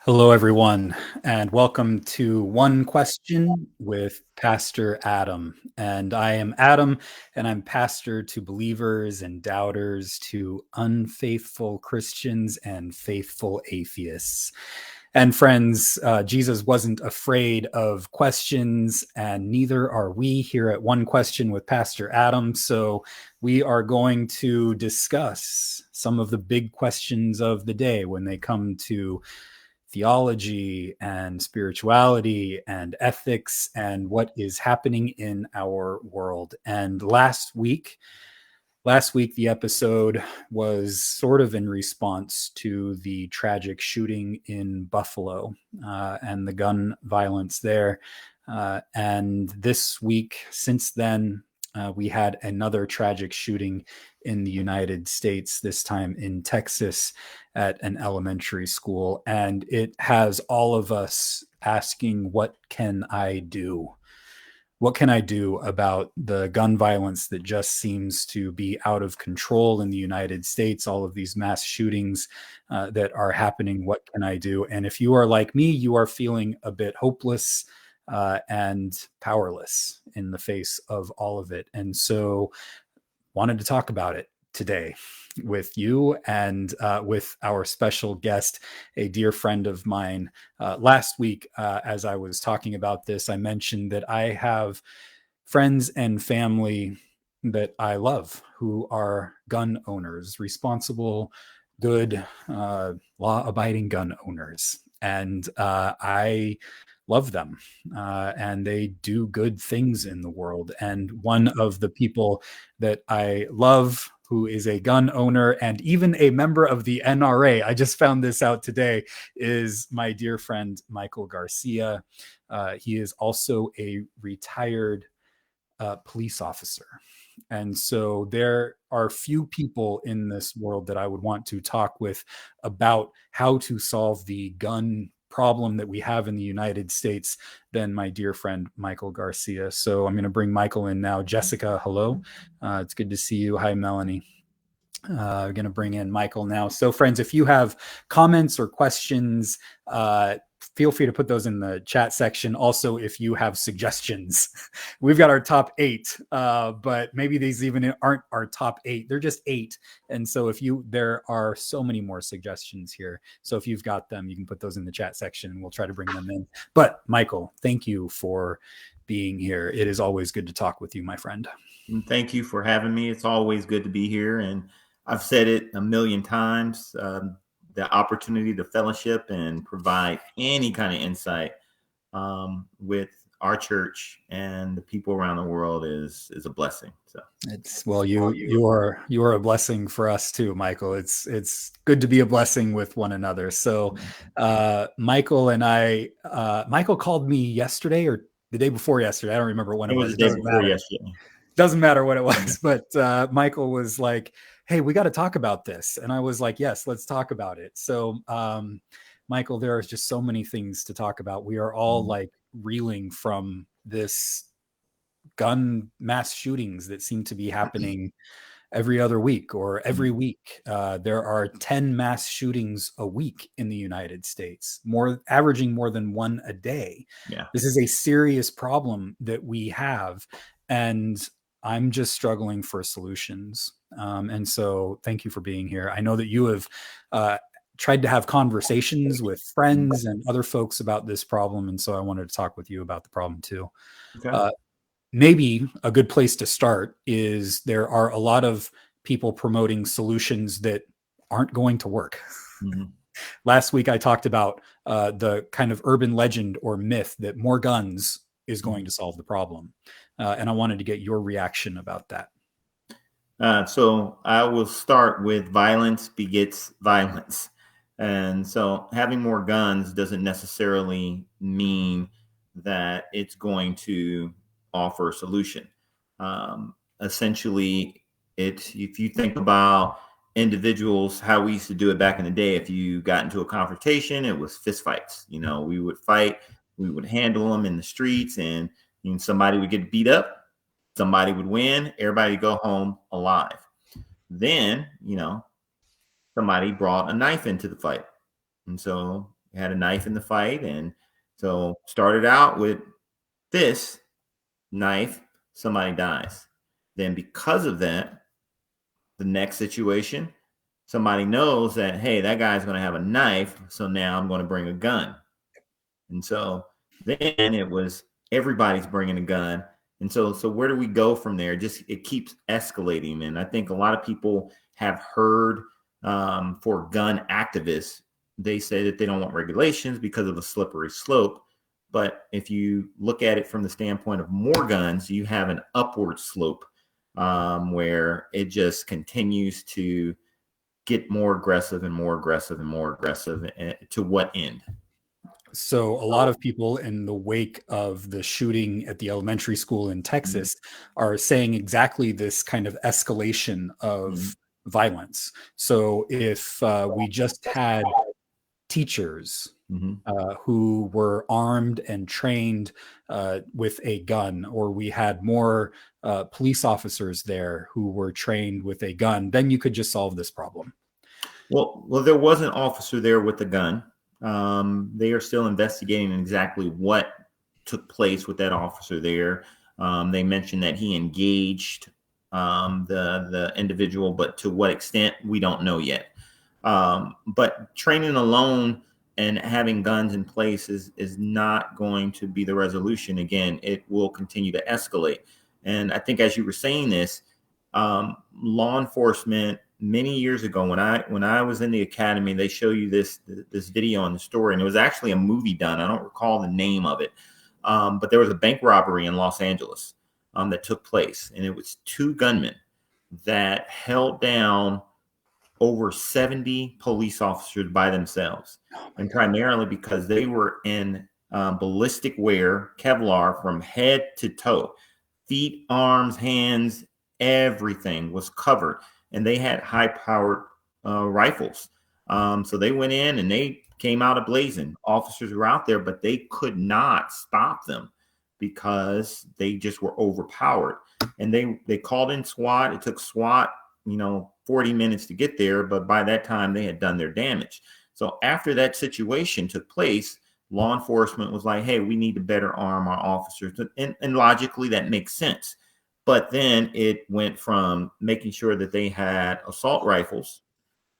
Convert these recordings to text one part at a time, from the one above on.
Hello, everyone, and welcome to One Question with Pastor Adam. And I am Adam, and I'm pastor to believers and doubters, to unfaithful Christians and faithful atheists. And friends, Jesus wasn't afraid of questions, and neither are we here at One Question with Pastor Adam. So we are going to discuss some of the big questions of the day when they come to theology and spirituality and ethics and what is happening in our world. And last week the episode was sort of in response to the tragic shooting in Buffalo and the gun violence there. And this week, since then, we had another tragic shooting in the United States, this time in Texas at an elementary school. And it has all of us asking, what can I do? What can I do about the gun violence that just seems to be out of control in the United States? All of these mass shootings that are happening. What can I do? And if you are like me, you are feeling a bit hopeless and powerless in the face of all of it. And so wanted to talk about it today with you and with our special guest, a dear friend of mine. Last week, as I was talking about this, I mentioned that I have friends and family that I love who are gun owners, responsible, good, law-abiding gun owners. And I love them, and they do good things in the world. And one of the people that I love, who is a gun owner and even a member of the NRA, I just found this out today, is my dear friend Micheal Garcia. He is also a retired police officer. And so there are few people in this world that I would want to talk with about how to solve the gun problem that we have in the United States than my dear friend Micheal Garcia. So I'm going to bring Micheal in now. Jessica, hello. It's good to see you. Hi, Melanie. We're going to bring in Micheal now. So friends, if you have comments or questions, feel free to put those in the chat section. Also, if you have suggestions, we've got our top 8, but maybe these even aren't our top 8. They're just 8. And so there are so many more suggestions here. So if you've got them, you can put those in the chat section and we'll try to bring them in. But Micheal, thank you for being here. It is always good to talk with you, my friend. And thank you for having me. It's always good to be here. And I've said it a million times, the opportunity to fellowship and provide any kind of insight with our church and the people around the world is a blessing. So you are a blessing for us too, Micheal. It's good to be a blessing with one another. So Micheal and I, Micheal called me yesterday or the day before yesterday. I don't remember when it was. It doesn't matter. Doesn't matter what it was, but Micheal was like, hey, we got to talk about this. And I was like, yes, let's talk about it. So Micheal, there are just so many things to talk about. We are all like reeling from this gun mass shootings that seem to be happening every other week or every week. There are 10 mass shootings a week in the United States, averaging more than one a day. Yeah. This is a serious problem that we have. And I'm just struggling for solutions. And so thank you for being here. I know that you have tried to have conversations with friends and other folks about this problem. And so I wanted to talk with you about the problem too. Okay. Maybe a good place to start is there are a lot of people promoting solutions that aren't going to work. Mm-hmm. Last week, I talked about the kind of urban legend or myth that more guns is going to solve the problem. And I wanted to get your reaction about that. So I will start with violence begets violence. And so having more guns doesn't necessarily mean that it's going to offer a solution. Essentially, if you think about individuals, how we used to do it back in the day, if you got into a confrontation, it was fist fights. We would fight, we would handle them in the streets, and somebody would get beat up, somebody would win, everybody would go home alive. Then, somebody brought a knife into the fight. And so had a knife in the fight, and so started out with this knife, somebody dies. Then because of that, the next situation, somebody knows that, hey, that guy's going to have a knife, so now I'm going to bring a gun. And so then it was everybody's bringing a gun. And so where do we go from there? Just it keeps escalating. And I think a lot of people have heard for gun activists, they say that they don't want regulations because of a slippery slope. But if you look at it from the standpoint of more guns, you have an upward slope where it just continues to get more aggressive and more aggressive and more aggressive. To what end? So a lot of people in the wake of the shooting at the elementary school in Texas are saying exactly this kind of escalation of violence. So if we just had teachers who were armed and trained with a gun, or we had more police officers there who were trained with a gun, then you could just solve this problem. Well, there was an officer there with a gun. They are still investigating exactly what took place with that officer there. They mentioned that he engaged the individual, but to what extent, we don't know yet. But training alone and having guns in place is not going to be the resolution. Again, it will continue to escalate. And I think as you were saying this, law enforcement many years ago, when I was in the academy, they show you this video on the story, and it was actually a movie done. I don't recall the name of it, but there was a bank robbery in Los Angeles that took place, and it was two gunmen that held down over 70 police officers by themselves, and primarily because they were in ballistic wear, Kevlar from head to toe, feet, arms, hands, everything was covered. And they had high-powered rifles. So they went in and they came out ablazing. Officers were out there, but they could not stop them because they just were overpowered. And they called in SWAT. It took SWAT, 40 minutes to get there, but by that time they had done their damage. So after that situation took place, law enforcement was like, hey, we need to better arm our officers. And logically, that makes sense. But then it went from making sure that they had assault rifles.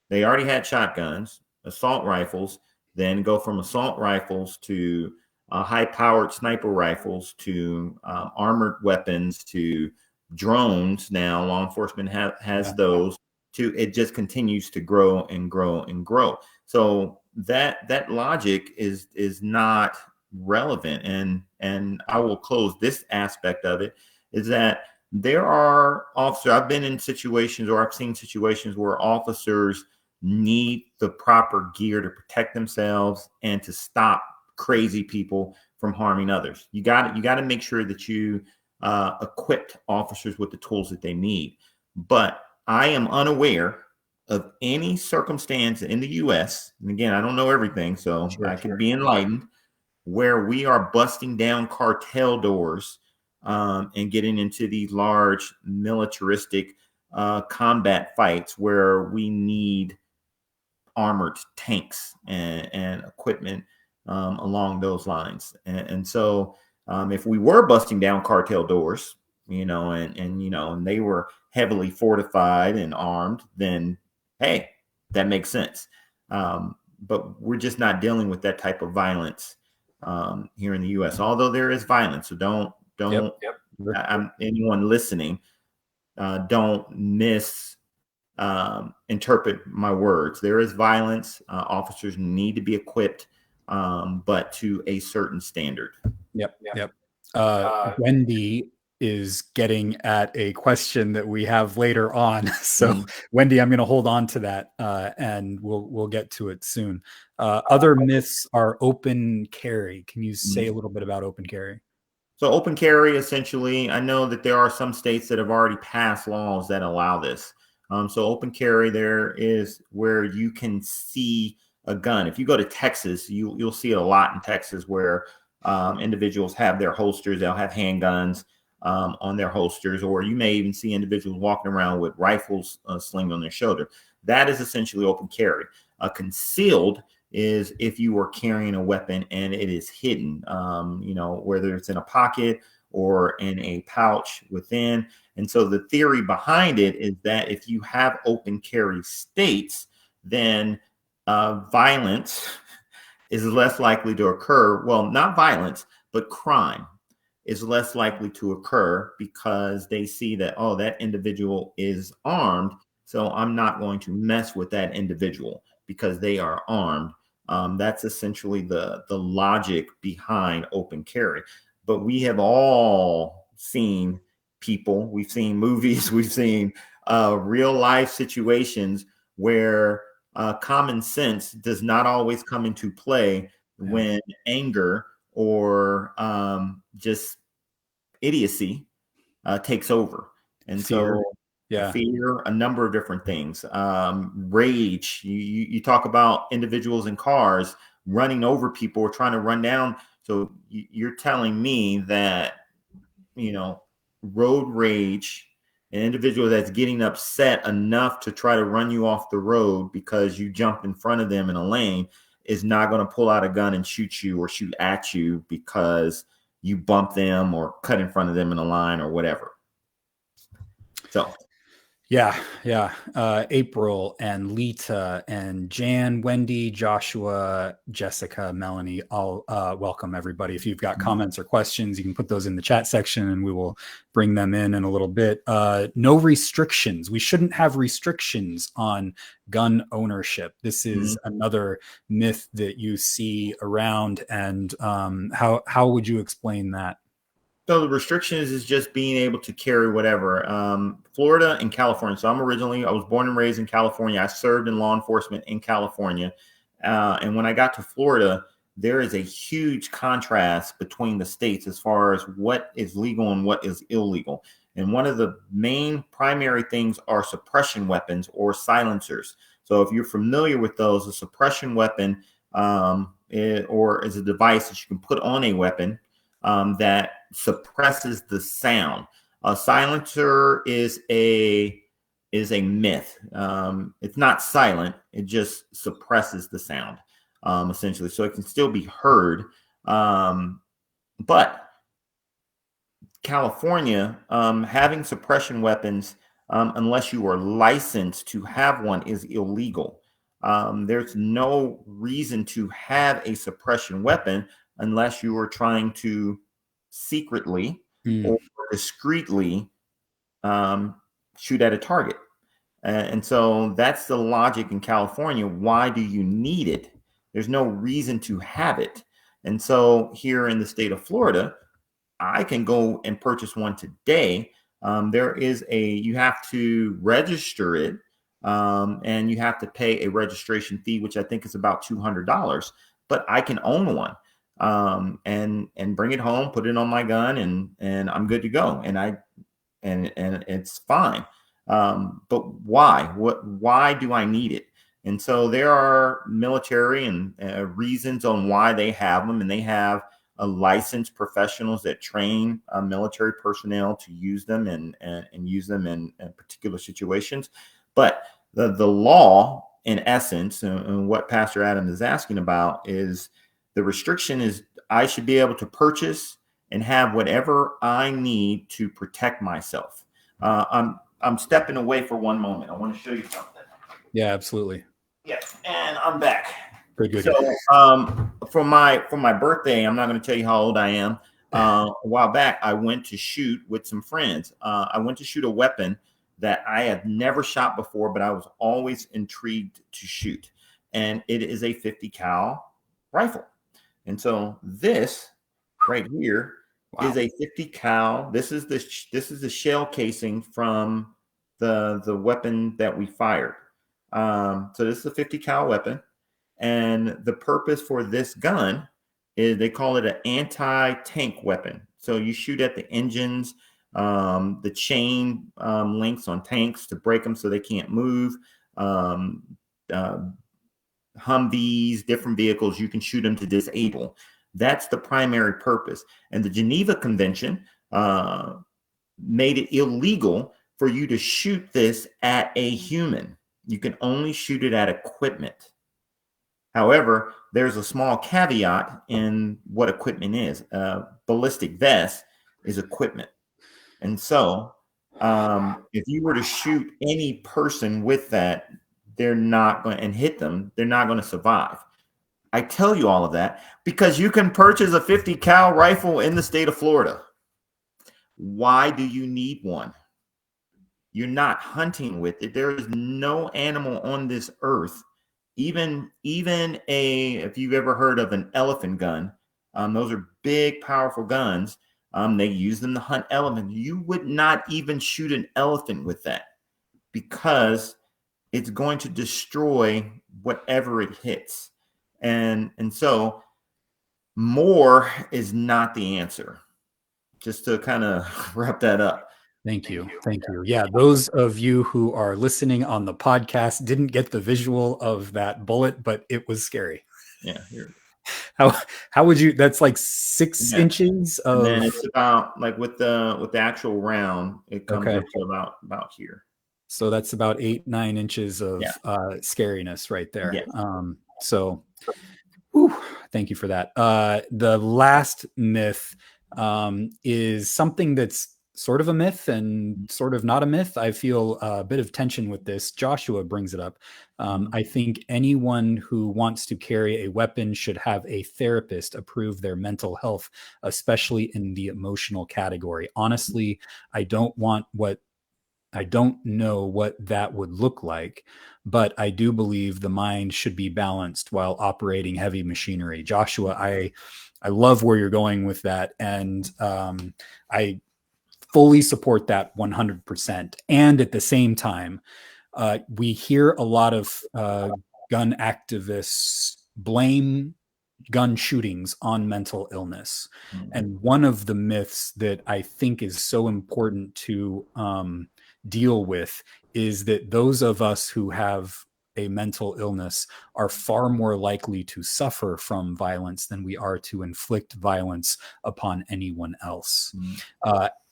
They already had shotguns, assault rifles, then go from assault rifles to high-powered sniper rifles to armored weapons to drones. Now law enforcement has those. It just continues to grow and grow and grow. So that logic is not relevant. And I will close this aspect of it, is that there are officers, I've been in situations, or I've seen situations where officers need the proper gear to protect themselves and to stop crazy people from harming others. You got to make sure that you equipped officers with the tools that they need. But I am unaware of any circumstance in the U.S., and again, I don't know everything, so I could be enlightened, where we are busting down cartel doors and getting into these large militaristic combat fights where we need armored tanks and equipment along those lines. And so if we were busting down cartel doors, and they were heavily fortified and armed, then, hey, that makes sense. But we're just not dealing with that type of violence here in the U.S., although there is violence. So don't anyone listening, don't interpret my words. There is violence. Officers need to be equipped, but to a certain standard. Yep. Wendy is getting at a question that we have later on. So Wendy, I'm going to hold on to that and we'll get to it soon. Other myths are open carry. Can you say a little bit about open carry? So open carry, essentially, I know that there are some states that have already passed laws that allow this. So open carry, there is where you can see a gun. If you go to Texas, you'll see it a lot in Texas where individuals have their holsters. They'll have handguns on their holsters, or you may even see individuals walking around with rifles slinged on their shoulder. That is essentially open carry. Concealed is if you are carrying a weapon and it is hidden, whether it's in a pocket or in a pouch within. And so the theory behind it is that if you have open carry states, then violence is less likely to occur. Well, not violence, but crime is less likely to occur because they see that, oh, that individual is armed. So I'm not going to mess with that individual because they are armed. That's essentially the logic behind open carry. But we have all seen people, we've seen movies, we've seen real life situations where common sense does not always come into play when anger or just idiocy takes over. And Fear. so Yeah. fear, a number of different things, rage. You talk about individuals in cars running over people or trying to run down. So you're telling me that, road rage, an individual that's getting upset enough to try to run you off the road because you jumped in front of them in a lane is not going to pull out a gun and shoot you or shoot at you because you bump them or cut in front of them in a line or whatever. So Yeah. April and Lita and Jan, Wendy, Joshua, Jessica, Melanie, all welcome everybody. If you've got comments or questions, you can put those in the chat section and we will bring them in a little bit. No restrictions. We shouldn't have restrictions on gun ownership. This is another myth that you see around. And how would you explain that? So the restrictions is just being able to carry whatever. Florida and California. So I was born and raised in California. I served in law enforcement in California. And when I got to Florida, there is a huge contrast between the states as far as what is legal and what is illegal. And one of the main primary things are suppression weapons or silencers. So if you're familiar with those, a suppression weapon or is a device that you can put on a weapon that suppresses the sound. A silencer is a myth. It's not silent; it just suppresses the sound, essentially. So it can still be heard, but California having suppression weapons, unless you are licensed to have one, is illegal. There's no reason to have a suppression weapon unless you are trying to secretly or discreetly shoot at a target. And so that's the logic in California. Why do you need it? There's no reason to have it. And so here in the state of Florida, I can go and purchase one today. You have to register it, and you have to pay a registration fee, which I think is about $200. But I can own one, and bring it home, put it on my gun, and I'm good to go. And it's fine. But why? Why do I need it? And so there are military and reasons on why they have them, and they have licensed professionals that train military personnel to use them and use them in particular situations. But the law, in essence, and what Pastor Adam is asking about, is the restriction is I should be able to purchase and have whatever I need to protect myself. I'm stepping away for one moment. I want to show you something. Yeah, absolutely. Yes, and I'm back. Good. So for my birthday, I'm not going to tell you how old I am. A while back, I went to shoot with some friends. I went to shoot a weapon that I had never shot before, but I was always intrigued to shoot. And it is a 50 cal rifle. And so this right here is a 50 cal. This is the shell casing from the weapon that we fired. So this is a 50 cal weapon. And the purpose for this gun is they call it an anti-tank weapon. So you shoot at the engines, the chain links on tanks to break them so they can't move. Humvees, different vehicles, you can shoot them to disable. That's the primary purpose. And the Geneva Convention made it illegal for you to shoot this at a human. You can only shoot it at equipment. However, there's a small caveat in what equipment is. Ballistic vest is equipment. And so, if you were to shoot any person with that, they're not going and hit them, they're not going to survive. I tell you all of that because you can purchase a 50 cal rifle in the state of Florida. Why do you need one? You're not hunting with it. There is no animal on this earth, even if you've ever heard of an elephant gun, those are big, powerful guns. They use them to hunt elephants. You would not even shoot an elephant with that because it's going to destroy whatever it hits. And so more is not the answer. Just to kind of wrap that up. Thank you. Thank you. Yeah, those of you who are listening on the podcast didn't get the visual of that bullet, but it was scary. Yeah. How would you? That's like 6 inches of. And then it's about like with the actual round, it comes up to about here. So that's about 8-9 inches of scariness right there. Yeah. So, thank you for that. The last myth is something that's sort of a myth and sort of not a myth. I feel a bit of tension with this. Joshua brings it up. I think anyone who wants to carry a weapon should have a therapist approve their mental health, especially in the emotional category. Honestly, I don't know what that would look like, but I do believe the mind should be balanced while operating heavy machinery. Joshua, I love where you're going with that. And I fully support that 100%. And at the same time, we hear a lot of gun activists blame gun shootings on mental illness. And one of the myths that I think is so important to deal with is that those of us who have a mental illness are far more likely to suffer from violence than we are to inflict violence upon anyone else.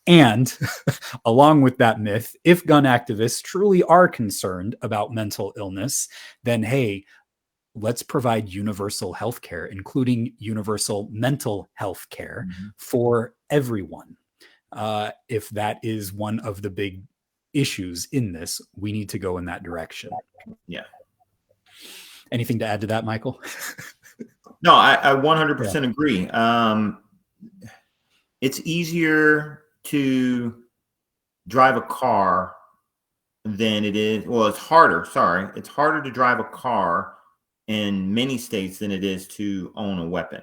And along with that myth, if gun activists truly are concerned about mental illness, then hey, let's provide universal health care, including universal mental health care for everyone. If that is one of the big issues in this, we need to go in that direction. Yeah. Anything to add to that, Michael? No, I 100% agree. It's easier to drive a car than it is. Well, it's harder. Sorry. It's harder to drive a car in many states than it is to own a weapon.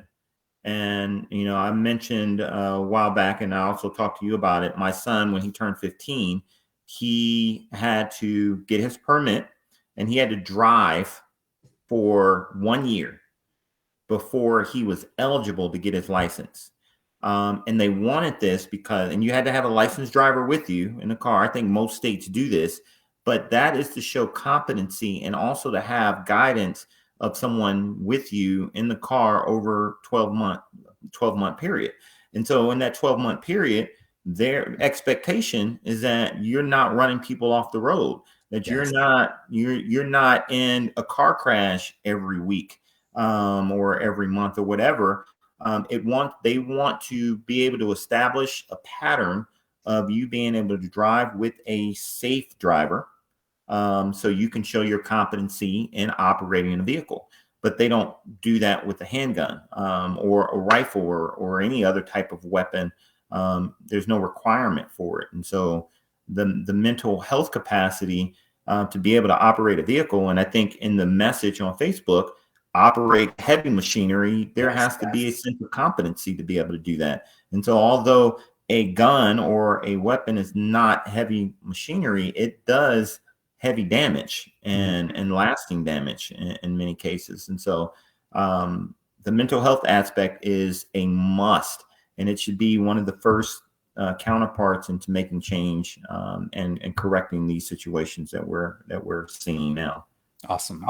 And, I mentioned a while back, and I also talked to you about it. My son, when he turned 15, he had to get his permit and he had to drive for 1 year before he was eligible to get his license. And they wanted this and you had to have a licensed driver with you in the car. I think most states do this, but that is to show competency and also to have guidance of someone with you in the car over 12-month period. And so in that 12-month period, their expectation is that you're not running people off the road, that you're not in a car crash every week or every month or whatever. They want to be able to establish a pattern of you being able to drive with a safe driver, so you can show your competency in operating a vehicle. But they don't do that with a handgun or a rifle or any other type of weapon. There's no requirement for it. And so the mental health capacity to be able to operate a vehicle, and I think in the message on Facebook, operate heavy machinery, there has to be a sense of competency to be able to do that. And so although a gun or a weapon is not heavy machinery, it does heavy damage and lasting damage in many cases. And so the mental health aspect is a must, and it should be one of the first counterparts into making change and correcting these situations that we're seeing now. Awesome.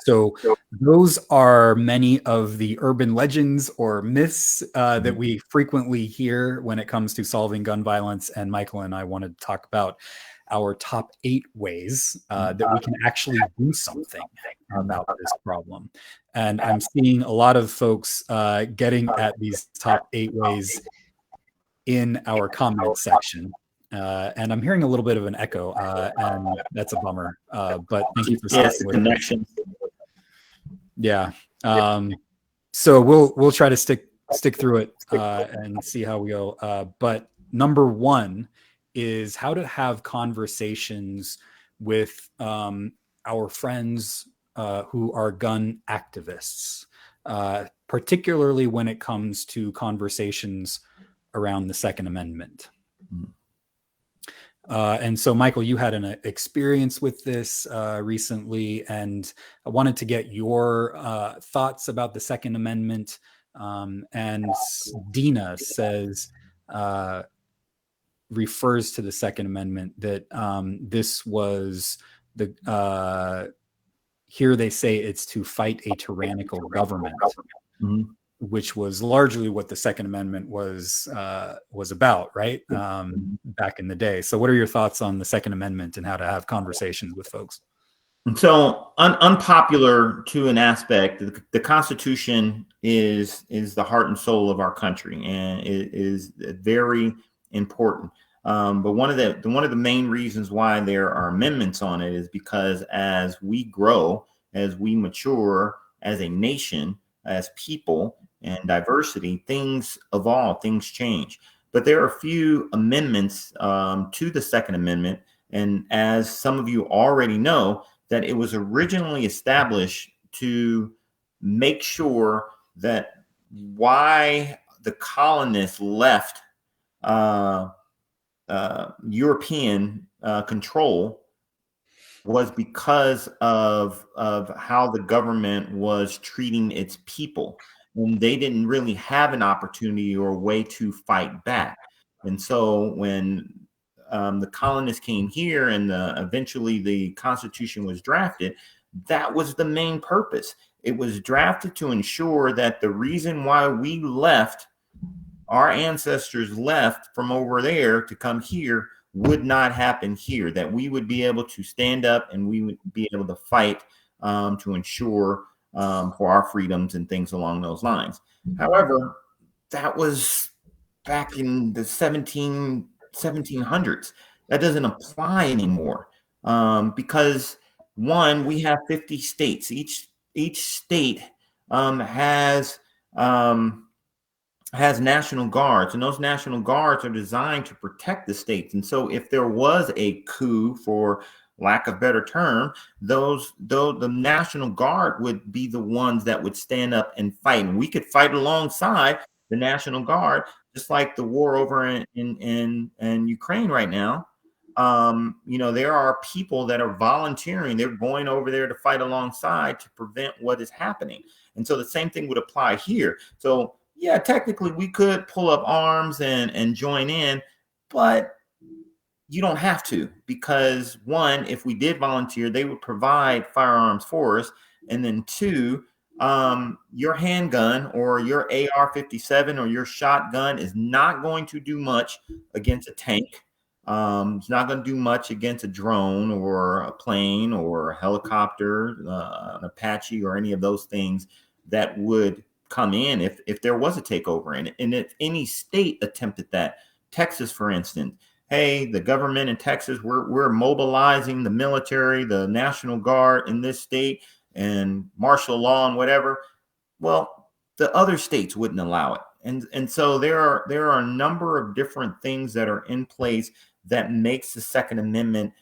So those are many of the urban legends or myths that we frequently hear when it comes to solving gun violence. And Michael and I wanted to talk about our top 8 ways that we can actually do something about this problem. And I'm seeing a lot of folks getting at these top 8 ways in our comment section. And I'm hearing a little bit of an echo, and that's a bummer. But thank you for Yes, sticking with connection. Yeah. So we'll try to stick through it and see how we go. But number 1 is how to have conversations with our friends who are gun activists, particularly when it comes to conversations around the Second Amendment. And so, Michael, you had an experience with this recently, and I wanted to get your thoughts about the Second Amendment. And Dina says, refers to the Second Amendment that this was here they say it's to fight a tyrannical government. Mm-hmm. Which was largely what the Second Amendment was about, right? Back in the day. So what are your thoughts on the Second Amendment and how to have conversations with folks? And so unpopular to an aspect, the Constitution is the heart and soul of our country, and it is very important. But one of the main reasons why there are amendments on it is because as we grow, as we mature as a nation, as people, and diversity, things evolve, things change. But there are a few amendments to the Second Amendment. And as some of you already know, that it was originally established to make sure that why the colonists left European control was because of how the government was treating its people. And they didn't really have an opportunity or a way to fight back. And so when the colonists came here and eventually the Constitution was drafted, that was the main purpose. It was drafted to ensure that the reason why we left, our ancestors left from over there to come here, would not happen here, that we would be able to stand up and we would be able to fight to ensure for our freedoms and things along those lines. However, that was back in the 1700s. That doesn't apply anymore because, one, we have 50 states. Each state has national guards, and those national guards are designed to protect the states. And so if there was a coup, for lack of better term, the National Guard would be the ones that would stand up and fight. And we could fight alongside the National Guard, just like the war over in Ukraine right now. There are people that are volunteering. They're going over there to fight alongside to prevent what is happening. And so the same thing would apply here. So yeah, technically we could pull up arms and join in, but you don't have to, because one, if we did volunteer, they would provide firearms for us. And then two, your handgun or your AR-57 or your shotgun is not going to do much against a tank. It's not going to do much against a drone or a plane or a helicopter, an Apache, or any of those things that would come in if there was a takeover. And if any state attempted that, Texas, for instance, hey, the government in Texas, we're mobilizing the military, the National Guard in this state, and martial law and whatever. Well, the other states wouldn't allow it. And so there are a number of different things that are in place that makes the Second Amendment,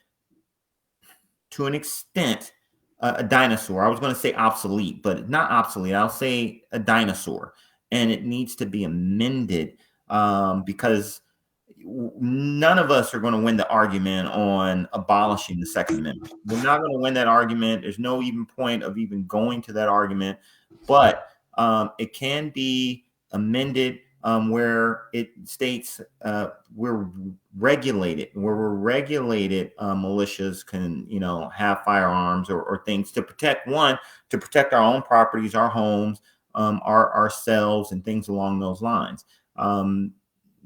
to an extent, a dinosaur. I was going to say obsolete, but not obsolete. I'll say a dinosaur. And it needs to be amended because none of us are going to win the argument on abolishing the Second Amendment. We're not going to win that argument. There's no even point of even going to that argument. But it can be amended where it states we're regulated, militias can, have firearms or things to protect our own properties, our homes, ourselves, and things along those lines.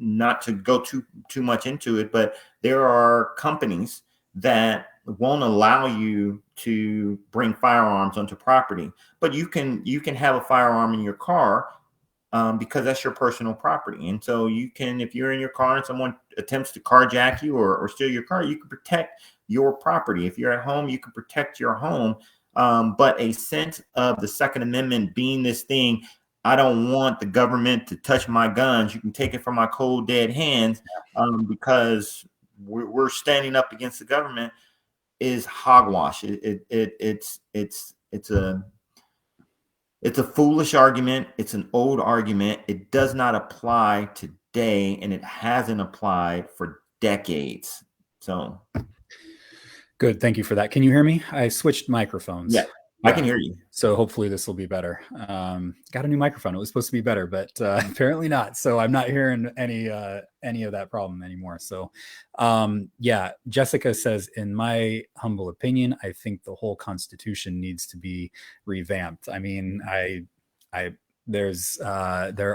Not to go too much into it, but there are companies that won't allow you to bring firearms onto property. But you can have a firearm in your car, because that's your personal property. And so you can, if you're in your car and someone attempts to carjack you or steal your car, you can protect your property. If you're at home, you can protect your home. But a sense of the Second Amendment being this thing, I don't want the government to touch my guns. You can take it from my cold, dead hands, because we're standing up against the government, is hogwash. It's a foolish argument. It's an old argument. It does not apply today, and it hasn't applied for decades. So Good. Thank you for that. Can you hear me? I switched microphones. yeah, I can hear you. So hopefully this will be better. Got a new microphone. It was supposed to be better, but apparently not. So I'm not hearing any of that problem anymore. So yeah, Jessica says, in my humble opinion, I think the whole Constitution needs to be revamped. I mean, there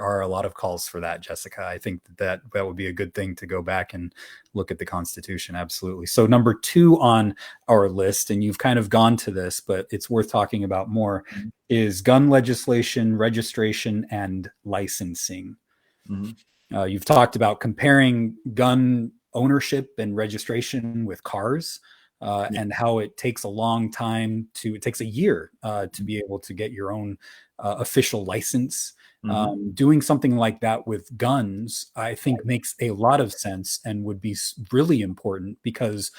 are a lot of calls for that, Jessica. I think that would be a good thing to go back and look at the Constitution. Absolutely. So number 2 on our list, and you've kind of gone to this, but it's worth talking about more, is gun legislation, registration, and licensing. Mm-hmm. You've talked about comparing gun ownership and registration with cars. And how it takes a long time it takes a year to be able to get your own official license. Mm-hmm. Doing something like that with guns, I think, makes a lot of sense and would be really important, because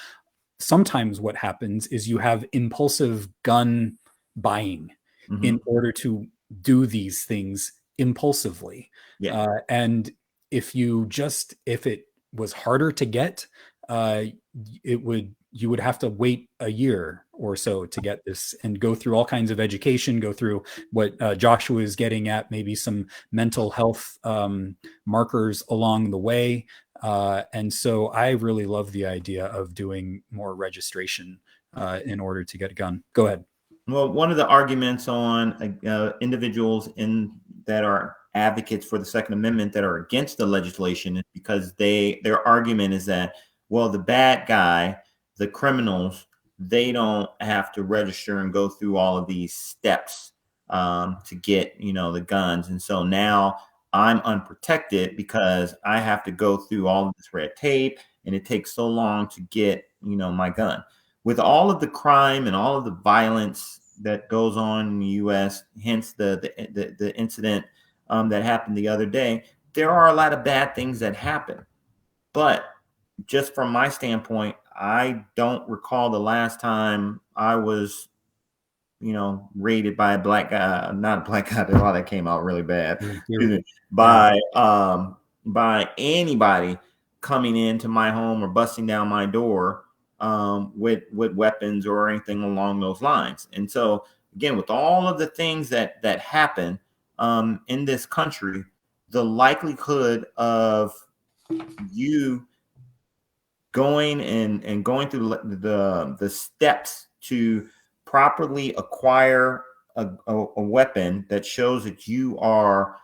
sometimes what happens is you have impulsive gun buying in order to do these things impulsively. And if it was harder to get, you would have to wait a year or so to get this and go through all kinds of education, go through what Joshua is getting at, maybe some mental health markers along the way. And so I really love the idea of doing more registration in order to get a gun. Go ahead. Well, one of the arguments on individuals that are advocates for the Second Amendment that are against the legislation is because their argument is that, well, the bad guy, the criminals, they don't have to register and go through all of these steps to get, the guns. And so now I'm unprotected because I have to go through all of this red tape, and it takes so long to get, my gun. With all of the crime and all of the violence that goes on in the U.S., hence the incident that happened the other day, there are a lot of bad things that happen. But just from my standpoint, I don't recall the last time I was, raided by a black guy, not a black guy, oh, that came out really bad, by anybody coming into my home or busting down my door with weapons or anything along those lines. And so, again, with all of the things that happen in this country, the likelihood of you going through the steps to properly acquire a weapon that shows that you are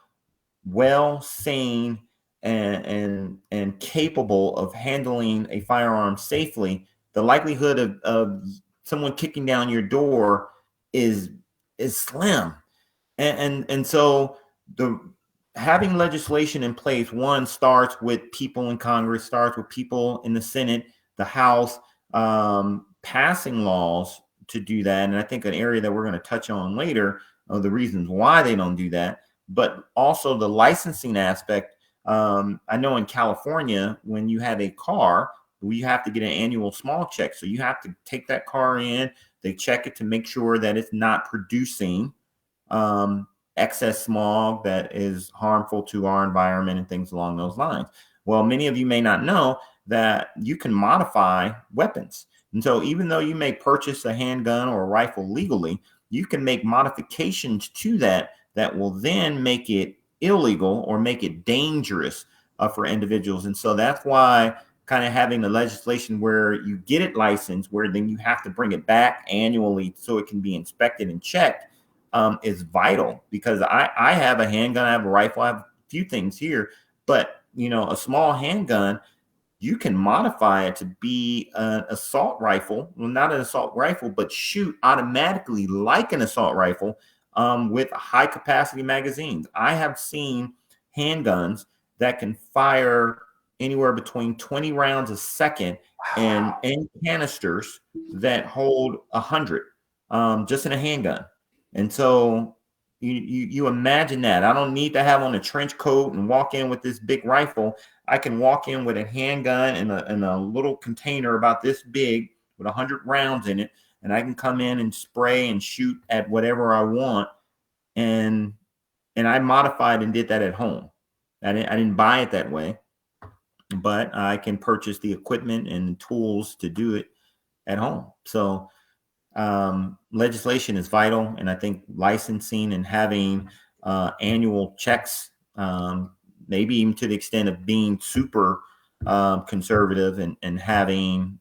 well sane and capable of handling a firearm safely, the likelihood of someone kicking down your door is slim. And so having legislation in place, one, starts with people in Congress, starts with people in the Senate, the House, passing laws to do that. And I think an area that we're going to touch on later, the reasons why they don't do that, but also the licensing aspect. I know in California, when you have a car, you have to get an annual small check. So you have to take that car in, they check it to make sure that it's not producing excess smog that is harmful to our environment and things along those lines. Well, many of you may not know that you can modify weapons. And so even though you may purchase a handgun or a rifle legally, you can make modifications to that will then make it illegal or make it dangerous for individuals. And so that's why kind of having the legislation where you get it licensed, where then you have to bring it back annually so it can be inspected and checked, is vital. Because I have a handgun, I have a rifle, I have a few things here, but a small handgun, you can modify it to be an assault rifle. Well, not an assault rifle, but shoot automatically like an assault rifle with high capacity magazines. I have seen handguns that can fire anywhere between 20 rounds a second and canisters that hold 100 just in a handgun. And so you imagine that. I don't need to have on a trench coat and walk in with this big rifle. I can walk in with a handgun and a little container about this big with 100 rounds in it, and I can come in and spray and shoot at whatever I want. And I modified and did that at home. I didn't buy it that way, but I can purchase the equipment and tools to do it at home. So legislation is vital, and I think licensing and having annual checks, maybe even to the extent of being super conservative and having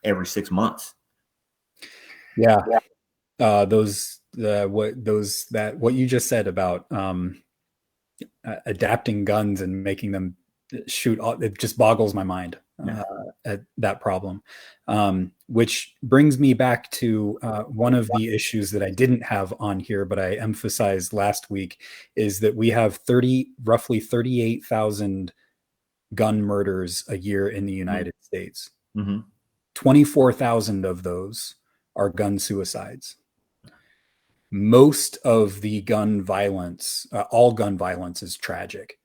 every 6 months. Yeah. What you just said about adapting guns and making them shoot, it just boggles my mind at that problem. Which brings me back to one of the issues that I didn't have on here, but I emphasized last week, is that we have roughly 38,000 gun murders a year in the United States. 24,000 of those are gun suicides. Most of the gun violence, all gun violence is tragic,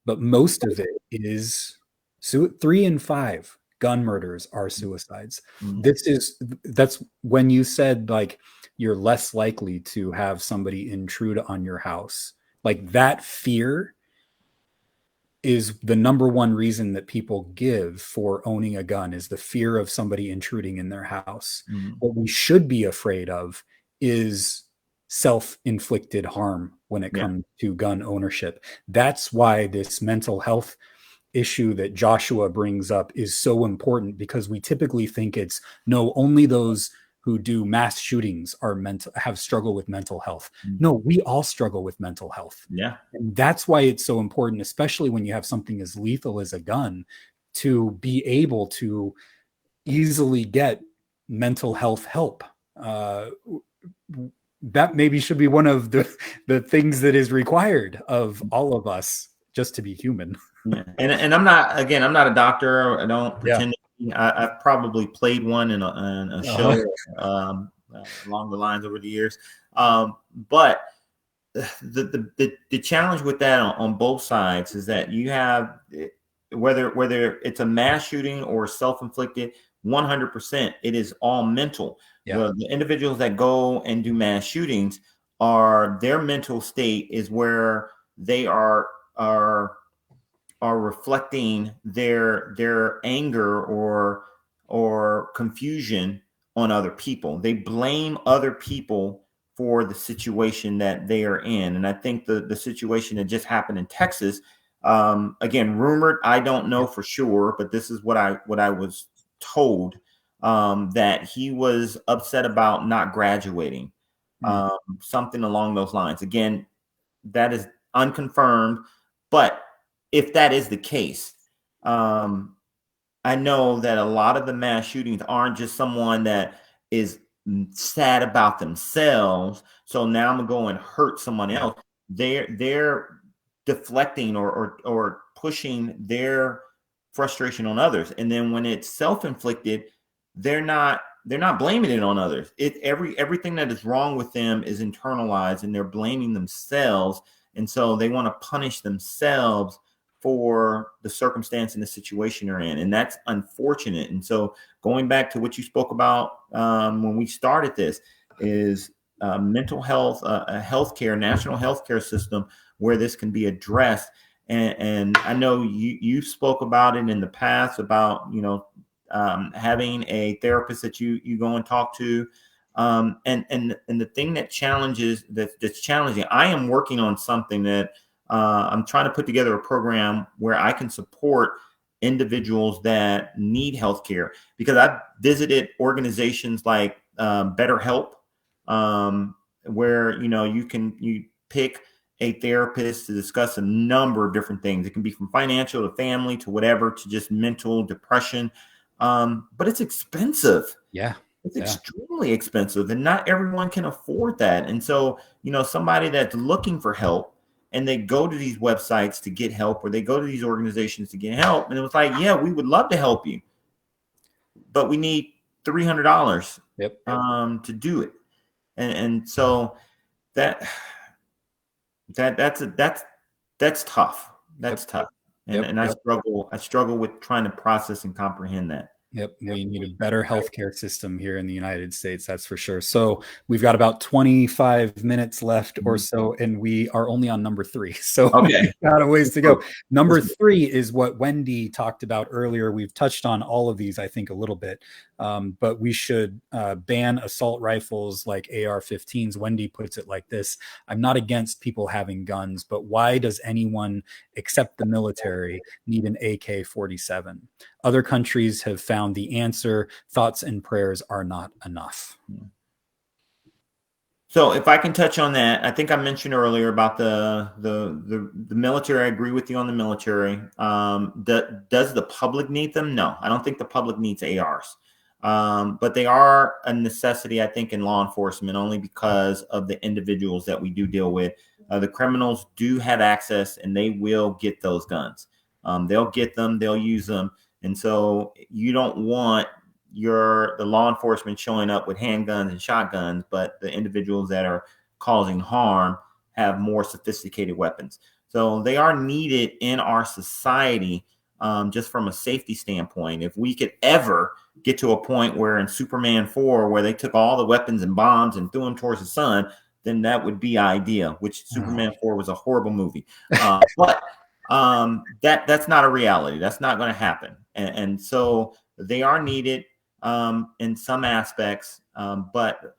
but most of it is 3 in 5 gun murders are suicides. That's when you said like you're less likely to have somebody intrude on your house. Like that fear is the number one reason that people give for owning a gun, is the fear of somebody intruding in their house. What we should be afraid of is self-inflicted harm when it comes to gun ownership. That's why this mental health issue that Joshua brings up is so important, because we typically think it's only those who do mass shootings have struggle with mental health. No, we all struggle with mental health. Yeah. And that's why it's so important, especially when you have something as lethal as a gun, to be able to easily get mental health help. That maybe should be one of the things that is required of all of us just to be human. Yeah. And I'm not a doctor. I don't pretend to be. I've probably played one in a show along the lines over the years. But the challenge with that on both sides is that you have, whether it's a mass shooting or self-inflicted, 100%, it is all mental. Yeah. The individuals that go and do mass shootings, their mental state is where they are reflecting their anger or confusion on other people. They blame other people for the situation that they are in. And I think the situation that just happened in Texas, again, rumored, I don't know for sure, but this is what I was told, that he was upset about not graduating, something along those lines. Again, that is unconfirmed, but if that is the case, I know that a lot of the mass shootings aren't just someone that is sad about themselves, so now I'm gonna go and hurt someone else. They're deflecting or pushing their frustration on others, and then when it's self-inflicted, they're not blaming it on others. Everything that is wrong with them is internalized, and they're blaming themselves, and so they want to punish themselves for the circumstance and the situation they're in. And that's unfortunate. And so going back to what you spoke about when we started this, is mental health, a healthcare, national healthcare system where this can be addressed. And I know you spoke about it in the past about, having a therapist that you go and talk to. And the thing that's challenging, I am working on something that I'm trying to put together a program where I can support individuals that need healthcare, because I've visited organizations like BetterHelp, where you pick a therapist to discuss a number of different things. It can be from financial to family to whatever, to just mental depression. But it's expensive. Yeah. It's Yeah. extremely expensive, and not everyone can afford that. And so, somebody that's looking for help and they go to these websites to get help, or they go to these organizations to get help, and it was like, yeah, we would love to help you, but we need $300 Yep. to do it. And so that that's tough. Yep. That's tough. And Yep. and I Yep. struggle with trying to process and comprehend that. Yep, we need a better healthcare system here in the United States, that's for sure. So we've got about 25 minutes left or Mhm. so, and we are only on number 3. So Okay. we've got a ways to go. Number 3 is what Wendy talked about earlier. We've touched on all of these, I think, a little bit, but we should ban assault rifles like AR-15s. Wendy puts it like this: I'm not against people having guns, but why does anyone except the military need an AK-47? Other countries have found the answer. Thoughts and prayers are not enough. So if I can touch on that, I think I mentioned earlier about the military. I agree with you on the military. Does the public need them? No, I don't think the public needs ARs. But they are a necessity, I think, in law enforcement, only because of the individuals that we do deal with. The criminals do have access, and they will get those guns. They'll get them, they'll use them, and so you don't want the law enforcement showing up with handguns and shotguns, but the individuals that are causing harm have more sophisticated weapons. So they are needed in our society, just from a safety standpoint. If we could ever get to a point where in Superman 4, where they took all the weapons and bombs and threw them towards the sun, then that would be ideal, which Superman 4 was a horrible movie. But that's not a reality. That's not going to happen. And so they are needed in some aspects, but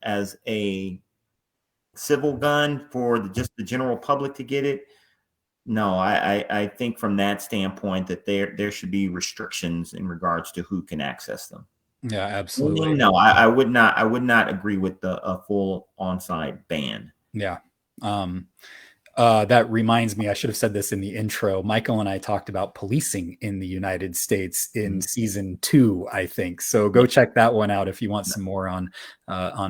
as a civil gun for just the general public to get it, no, I think from that standpoint that there should be restrictions in regards to who can access them. Yeah, absolutely. No, I would not agree with a full on-site ban. Yeah. That reminds me, I should have said this in the intro. Michael and I talked about policing in the United States in season 2, I think. So go check that one out if you want some more on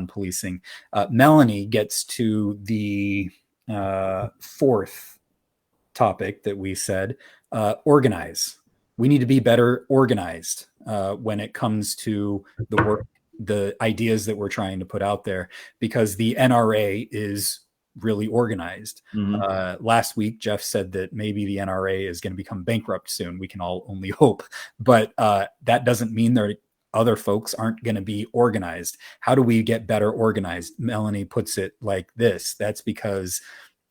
policing. Melanie gets to the 4th topic that we said: organize. We need to be better organized when it comes to the work, the ideas that we're trying to put out there, because the NRA is really organized. Last week, Jeff said that maybe the NRA is going to become bankrupt soon. We can all only hope, but that doesn't mean that other folks aren't going to be organized. How do we get better organized? Melanie puts it like this: that's because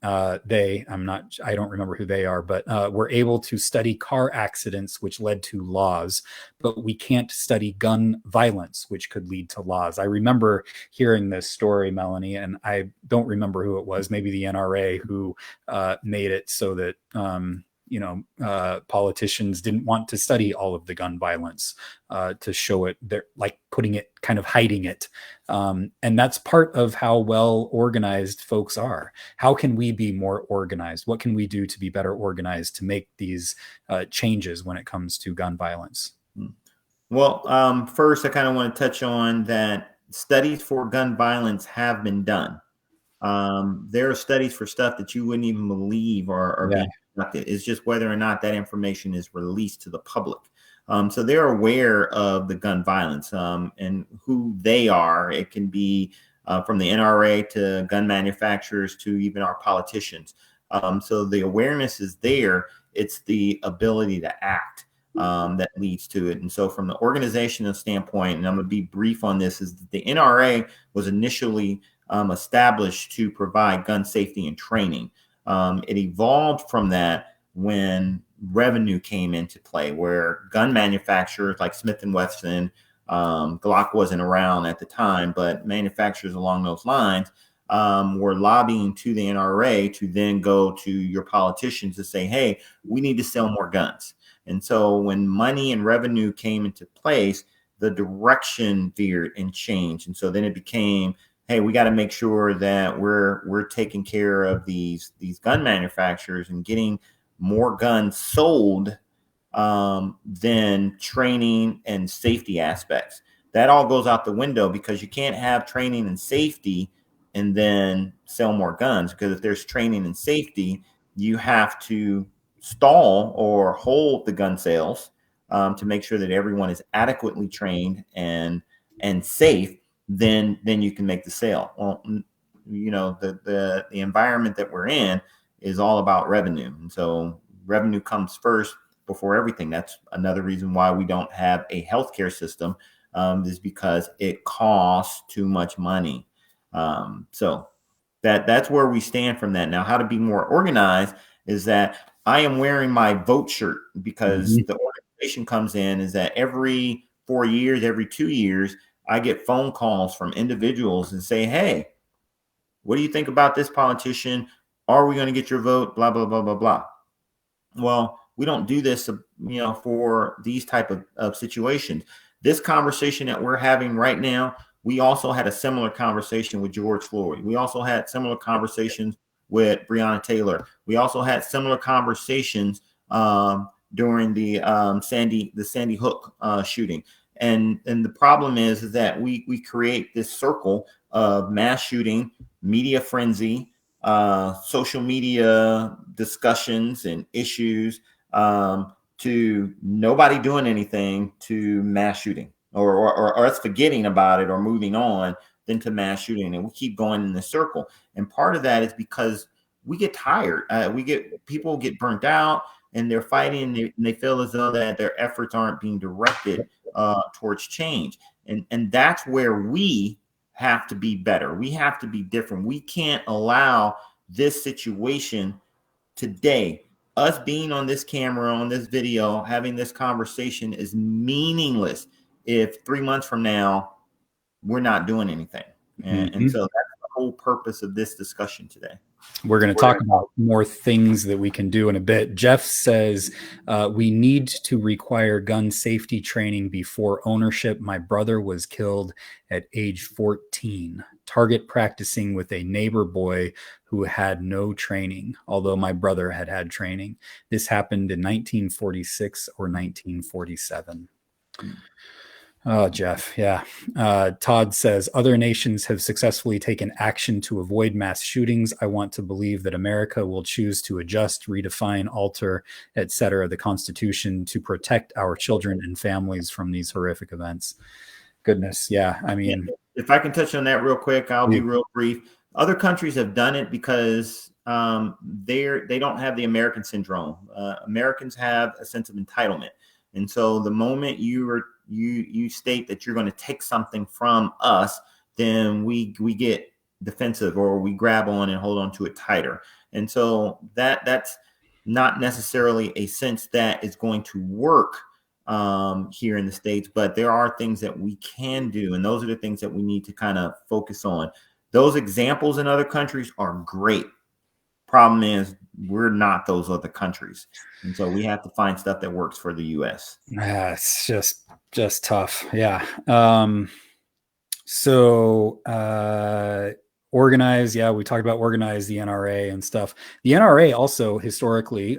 I don't remember who they are, but we're able to study car accidents, which led to laws, but we can't study gun violence, which could lead to laws. I remember hearing this story, Melanie, and I don't remember who it was, maybe the NRA, who made it so that politicians didn't want to study all of the gun violence to show it. They're like putting it, kind of hiding it. And that's part of how well organized folks are. How can we be more organized? What can we do to be better organized to make these changes when it comes to gun violence? Well, first, I kind of want to touch on that studies for gun violence have been done. There are studies for stuff that you wouldn't even believe are being conducted. It's just whether or not that information is released to the public. So they're aware of the gun violence and who they are. It can be from the NRA to gun manufacturers to even our politicians. So the awareness is there. It's the ability to act that leads to it. And so from the organizational standpoint, and I'm going to be brief on this, is that the NRA was initially established to provide gun safety and training. It evolved from that when revenue came into play, where gun manufacturers like Smith and Wesson, Glock wasn't around at the time, but manufacturers along those lines were lobbying to the NRA to then go to your politicians to say, hey, we need to sell more guns. And so when money and revenue came into place, the direction veered and changed. And so then it became hey, we got to make sure that we're taking care of these gun manufacturers and getting more guns sold than training and safety aspects. That all goes out the window because you can't have training and safety and then sell more guns. Because if there's training and safety, you have to stall or hold the gun sales to make sure that everyone is adequately trained and safe. Then you can make the sale. Well, the environment that we're in is all about revenue, and so revenue comes first before everything. That's another reason why we don't have a healthcare system, is because it costs too much money. So that's where we stand from that. Now, how to be more organized is that I am wearing my vote shirt because the organization comes in is that every 4 years, every 2 years, I get phone calls from individuals and say, hey, what do you think about this politician? Are we going to get your vote? Blah, blah, blah, blah, blah. Well, we don't do this, for these type of situations. This conversation that we're having right now, we also had a similar conversation with George Floyd. We also had similar conversations with Breonna Taylor. We also had similar conversations during the Sandy Hook shooting. And the problem is that we create this circle of mass shooting, media frenzy, social media discussions and issues, to nobody doing anything to mass shooting or us forgetting about it or moving on than to mass shooting. And we keep going in this circle. And part of that is because we get tired. People get burnt out and they're fighting and they feel as though that their efforts aren't being directed towards change. And that's where we have to be better. We have to be different. We can't allow this situation today, us being on this camera, on this video, having this conversation is meaningless if 3 months from now we're not doing anything. And so that's the whole purpose of this discussion today. We're going to talk about more things that we can do in a bit. Jeff says we need to require gun safety training before ownership. My brother was killed at age 14. Target practicing with a neighbor boy who had no training, although my brother had training. This happened in 1946 or 1947. Oh, Jeff. Yeah. Todd says other nations have successfully taken action to avoid mass shootings. I want to believe that America will choose to adjust, redefine, alter, etc., the Constitution to protect our children and families from these horrific events. Goodness. Yeah. I mean, if I can touch on that real quick, I'll be real brief. Other countries have done it because they don't have the American syndrome. Americans have a sense of entitlement. And so the moment you state that you're going to take something from us, then we get defensive or we grab on and hold on to it tighter. And so that's not necessarily a sense that is going to work here in the States, but there are things that we can do. And those are the things that we need to kind of focus on. Those examples in other countries are great. Problem is we're not those other countries. And so we have to find stuff that works for the US. It's just tough. Yeah. So organize. Yeah. We talked about organize, the NRA and stuff. The NRA also historically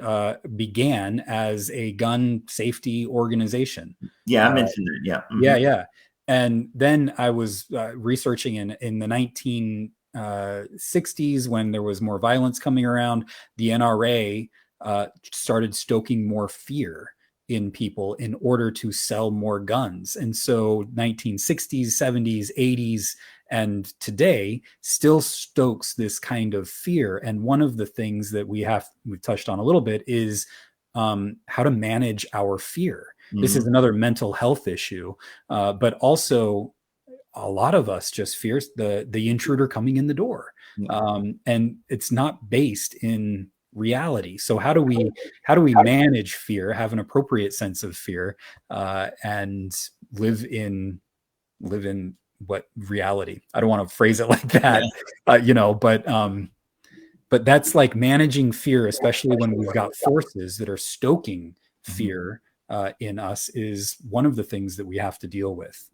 began as a gun safety organization. Yeah. I mentioned it. Yeah. Mm-hmm. Yeah. And then I was researching in the 1960s when there was more violence coming around. The NRA started stoking more fear in people in order to sell more guns. And so 1960s, 70s, 80s, and today still stokes this kind of fear. And one of the things that we've touched on a little bit is how to manage our fear. Mm-hmm. This is another mental health issue, but also a lot of us just fear the intruder coming in the door. And it's not based in reality. So how do we manage fear, have an appropriate sense of fear, and live in what reality? I don't want to phrase it like that, but that's like managing fear, especially when we've got forces that are stoking fear in us, is one of the things that we have to deal with.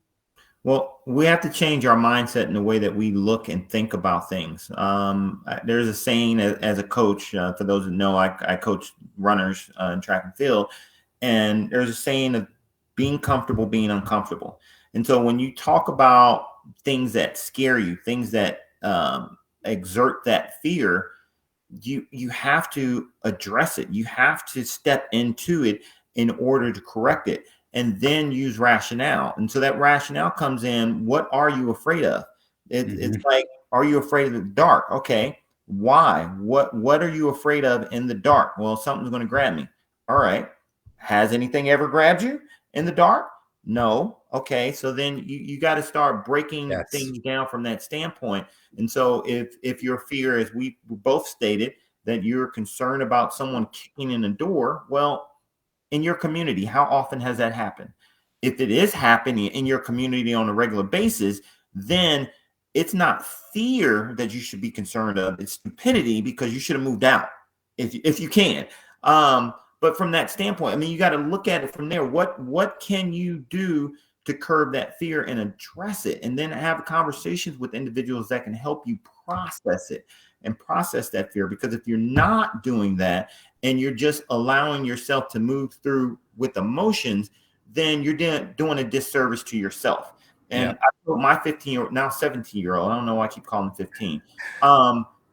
Well, we have to change our mindset in the way that we look and think about things. There's a saying as a coach, for those that know, I coach runners in track and field, and there's a saying of being comfortable, being uncomfortable. And so when you talk about things that scare you, things that exert that fear, you have to address it. You have to step into it in order to correct it, and then use rationale. And so that rationale comes in, what are you afraid of? It's like, are you afraid of the dark? Okay, why? What are you afraid of in the dark? Well, something's going to grab me. All right, has anything ever grabbed you in the dark? No. Okay, so then you got to start breaking Yes. things down from that standpoint. And so if your fear, as we both stated, that you're concerned about someone kicking in the door, well, in your community, how often has that happened? If it is happening in your community on a regular basis, then it's not fear that you should be concerned of. It's stupidity, because you should have moved out if you can. But from that standpoint, I mean, you got to look at it from there. What can you do to curb that fear and address it, and then have conversations with individuals that can help you process it and process that fear? Because if you're not doing that, and you're just allowing yourself to move through with emotions, then you're doing a disservice to yourself. And Yeah. I told my 15-year-old, now 17-year-old, I don't know why I keep calling him 15.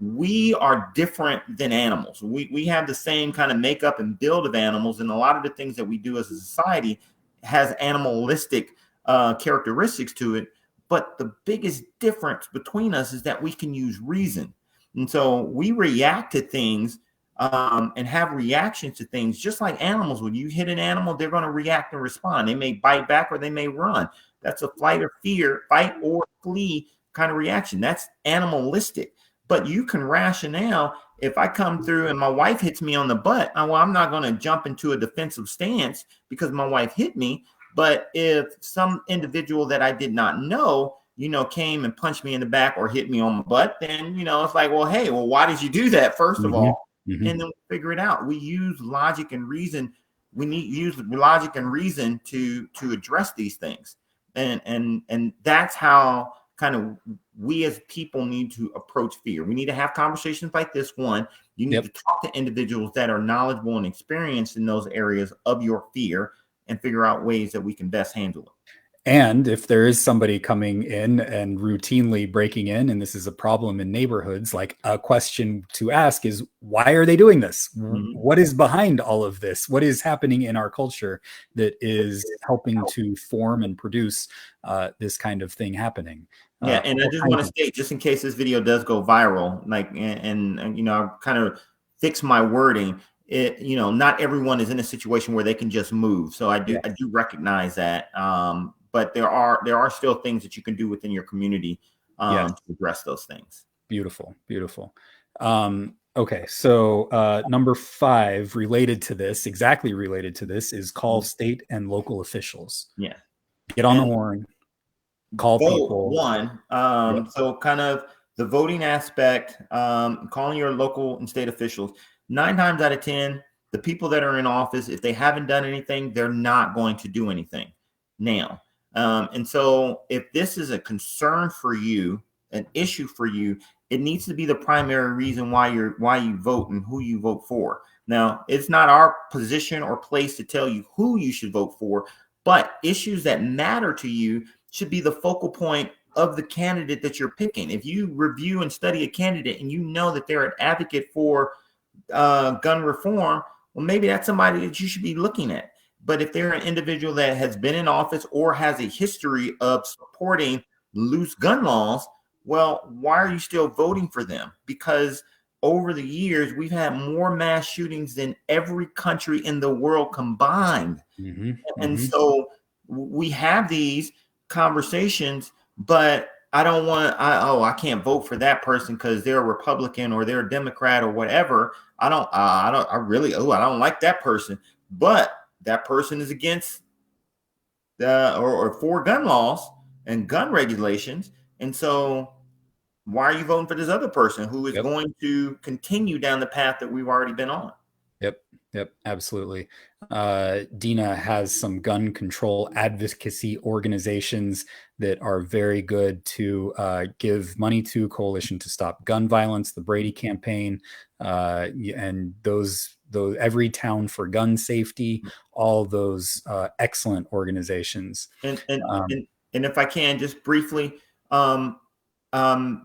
We are different than animals. We have the same kind of makeup and build of animals, and a lot of the things that we do as a society has animalistic characteristics to it. But the biggest difference between us is that we can use reason. And so we react to things and have reactions to things just like animals. When you hit an animal, they're going to react and respond. They may bite back or they may run. That's a flight or fear, fight or flee kind of reaction. That's animalistic. But you can rationale. If I come through and my wife hits me on the butt, well, I'm not going to jump into a defensive stance because my wife hit me. But if some individual that I did not know, came and punched me in the back or hit me on my butt, then, it's like, well, hey, well, why did you do that, first of all? And then we figure it out. We use logic and reason. We need use logic and reason to address these things. And that's how kind of we as people need to approach fear. We need to have conversations like this one. You need to talk to individuals that are knowledgeable and experienced in those areas of your fear, and figure out ways that we can best handle it. And if there is somebody coming in and routinely breaking in, and this is a problem in neighborhoods, like, a question to ask is, why are they doing this? What is behind all of this? What is happening in our culture that is helping to form and produce this kind of thing happening? Yeah, and I just want to state, just in case this video does go viral, like, and I kind of fix my wording. Not everyone is in a situation where they can just move. So I do recognize that. But there are still things that you can do within your community to address those things. Beautiful. Okay, so number 5, exactly related to this, is call state and local officials. Yeah, get on the horn, call people. One. So kind of the voting aspect, calling your local and state officials. 9 times out of 10, the people that are in office, if they haven't done anything, they're not going to do anything now. And so if this is a concern for you, an issue for you, it needs to be the primary reason why you vote and who you vote for. Now, it's not our position or place to tell you who you should vote for, but issues that matter to you should be the focal point of the candidate that you're picking. If you review and study a candidate and you know that they're an advocate for gun reform, well, maybe that's somebody that you should be looking at. But if they're an individual that has been in office or has a history of supporting loose gun laws, well, why are you still voting for them? Because over the years, we've had more mass shootings than every country in the world combined. And so we have these conversations, but I can't vote for that person because they're a Republican or they're a Democrat or whatever. I don't like that person, but that person is against or for gun laws and gun regulations. And so why are you voting for this other person who is going to continue down the path that we've already been on? Yep. Yep, absolutely. Dina has some gun control advocacy organizations that are very good to give money to. Coalition to Stop Gun Violence, the Brady campaign, and those Every Town for Gun Safety, all those excellent organizations. And and Um, and and if I can just briefly, um,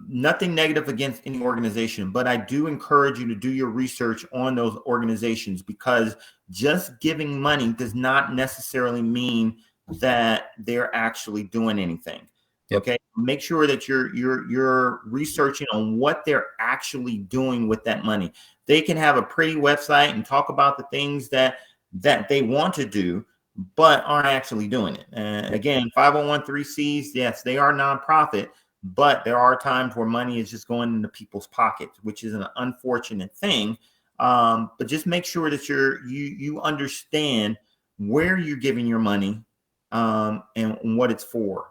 nothing negative against any organization, but I do encourage you to do your research on those organizations, because just giving money does not necessarily mean that they're actually doing anything. yep. Okay, make sure that you're researching on what they're actually doing with that money. They can have a pretty website and talk about the things that they want to do, but aren't actually doing it. Again, 501(c)(3)s, yes, they are nonprofit, but there are times where money is just going into people's pockets, which is an unfortunate thing. But just make sure that you understand where you're giving your money, and what it's for.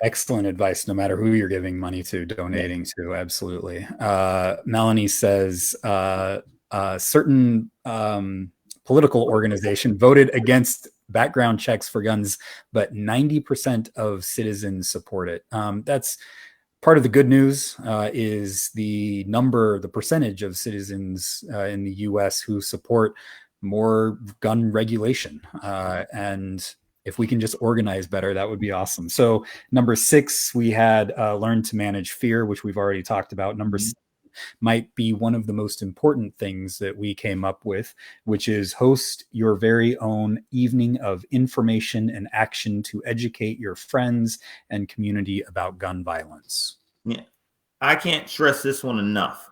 Excellent advice, no matter who you're giving money to, Yeah. donating to. Absolutely. Melanie says certain political organization voted against background checks for guns, but 90% of citizens support it. That's part of the good news, is the percentage of citizens in the US who support more gun regulation. And if we can just organize better, that would be awesome. So, number 6, we had learn to manage fear, which we've already talked about. Number Mhm. 7 might be one of the most important things that we came up with, which is host your very own evening of information and action to educate your friends and community about gun violence. Yeah. I can't stress this one enough,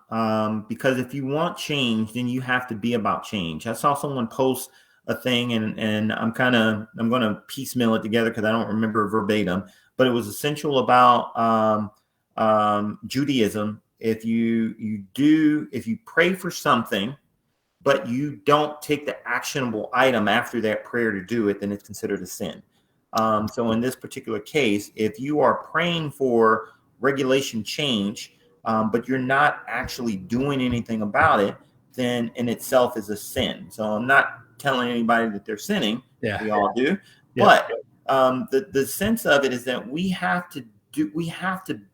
because if you want change, then you have to be about change. I saw someone post a thing, and I'm going to piecemeal it together because I don't remember verbatim, but it was essential about Judaism. If you pray for something, but you don't take the actionable item after that prayer to do it, then it's considered a sin. So in this particular case, if you are praying for regulation change, but you're not actually doing anything about it, then in itself is a sin. So I'm not telling anybody that they're sinning. Yeah. We all do. Yep. But the sense of it is that we have to